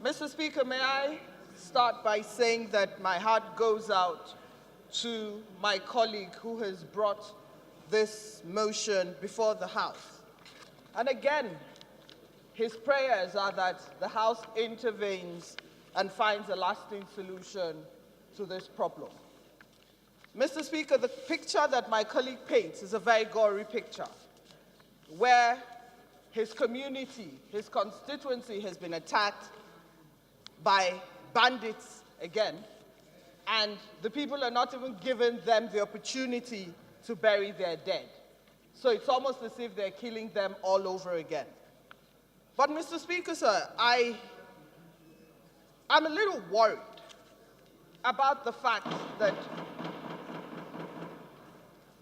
Mr. Speaker, may I start by saying that my heart goes out to my colleague who has brought this motion before the House. And again, his prayers are that the House intervenes and finds a lasting solution to this problem. Mr. Speaker, the picture that my colleague paints is a very gory picture, where his community, his constituency has been attacked by bandits again, and the people are not even giving them the opportunity to bury their dead. So it's almost as if they're killing them all over again. But Mr. Speaker, sir, I'm a little worried about the fact that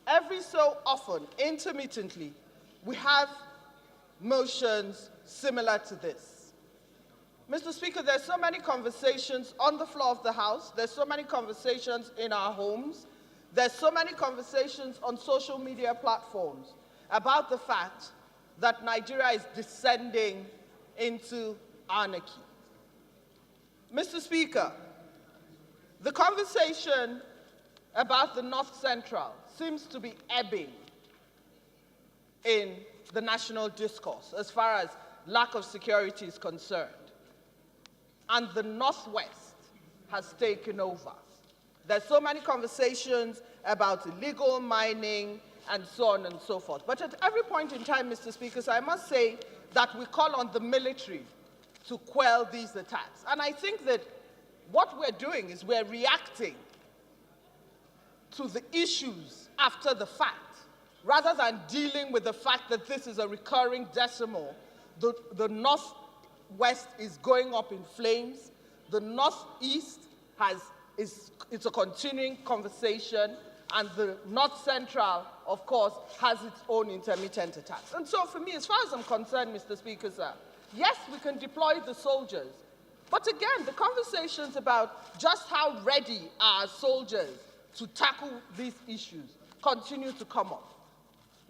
every so often, intermittently, we have motions similar to this. Mr. Speaker, there's so many conversations on the floor of the House, there's so many conversations in our homes, there's so many conversations on social media platforms about the fact that Nigeria is descending into anarchy. Mr. Speaker, the conversation about the North Central seems to be ebbing in the national discourse as far as lack of security is concerned. And the Northwest has taken over. There's so many conversations about illegal mining and so on and so forth. But at every point in time, Mr. Speaker, so I must say that we call on the military to quell these attacks. And I think that what we're doing is we're reacting to the issues after the fact, rather than dealing with the fact that this is a recurring decimal. The Northwest is going up in flames. The Northeast it's a continuing conversation, and the North Central, of course, has its own intermittent attacks. And so for me, as far as I'm concerned, Mr. Speaker, sir, yes, we can deploy the soldiers, but again, the conversations about just how ready are soldiers to tackle these issues continue to come up.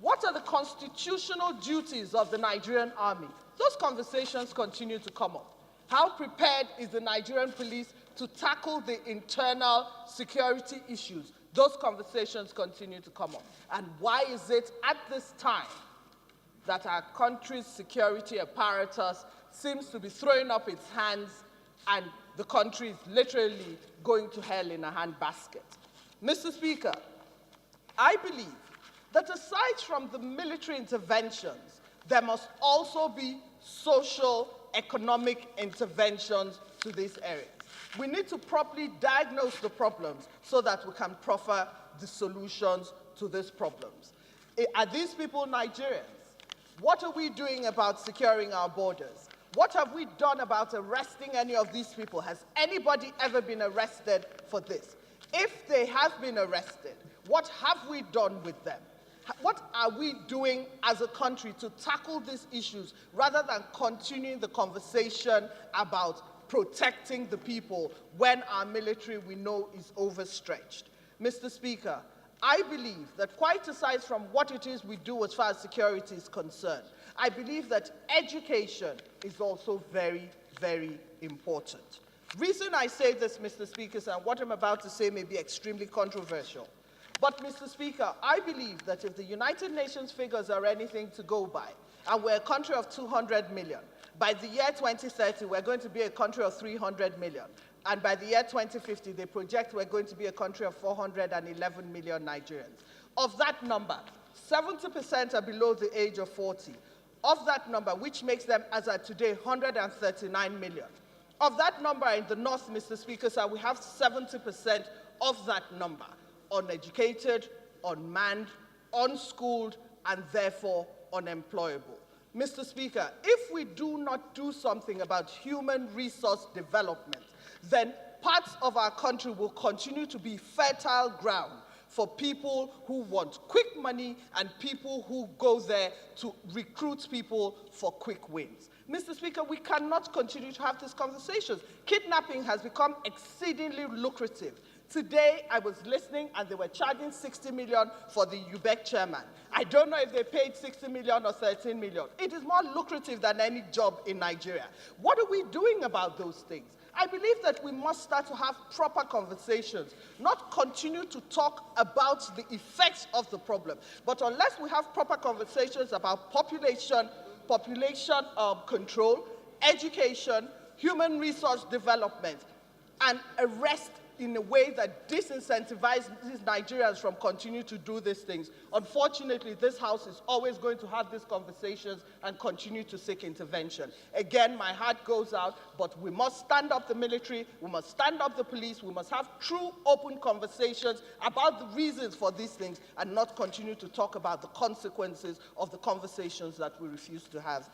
What are the constitutional duties of the Nigerian army? Those conversations continue to come up. How prepared is the Nigerian police to tackle the internal security issues? Those conversations continue to come up. And why is it at this time that our country's security apparatus seems to be throwing up its hands and the country is literally going to hell in a handbasket? Mr. Speaker, I believe that aside from the military interventions, there must also be social, economic interventions to these areas. We need to properly diagnose the problems so that we can proffer the solutions to these problems. Are these people Nigerians? What are we doing about securing our borders? What have we done about arresting any of these people? Has anybody ever been arrested for this? If they have been arrested, what have we done with them? What are we doing as a country to tackle these issues rather than continuing the conversation about protecting the people when our military, we know, is overstretched? Mr. Speaker, I believe that quite aside from what it is we do as far as security is concerned, I believe that education is also very, very important. Reason I say this, Mr. Speaker, and what I'm about to say may be extremely controversial. But, Mr. Speaker, I believe that if the United Nations figures are anything to go by, and we're a country of 200 million, by the year 2030, we're going to be a country of 300 million. And by the year 2050, they project we're going to be a country of 411 million Nigerians. Of that number, 70% are below the age of 40. Of that number, which makes them, as of today, 139 million. Of that number in the North, Mr. Speaker, sir, we have 70% of that number uneducated, unmanned, unschooled, and therefore unemployable. Mr. Speaker, if we do not do something about human resource development, then parts of our country will continue to be fertile ground for people who want quick money and people who go there to recruit people for quick wins. Mr. Speaker, we cannot continue to have these conversations. Kidnapping has become exceedingly lucrative. Today, I was listening, and they were charging 60 million for the UBEC chairman. I don't know if they paid 60 million or 13 million. It is more lucrative than any job in Nigeria. What are we doing about those things? I believe that we must start to have proper conversations, not continue to talk about the effects of the problem. But unless we have proper conversations about population control, education, human resource development, and arrest in a way that disincentivizes Nigerians from continuing to do these things. Unfortunately, this House is always going to have these conversations and continue to seek intervention. Again, my heart goes out, but we must stand up the military, we must stand up the police, we must have true, open conversations about the reasons for these things and not continue to talk about the consequences of the conversations that we refuse to have.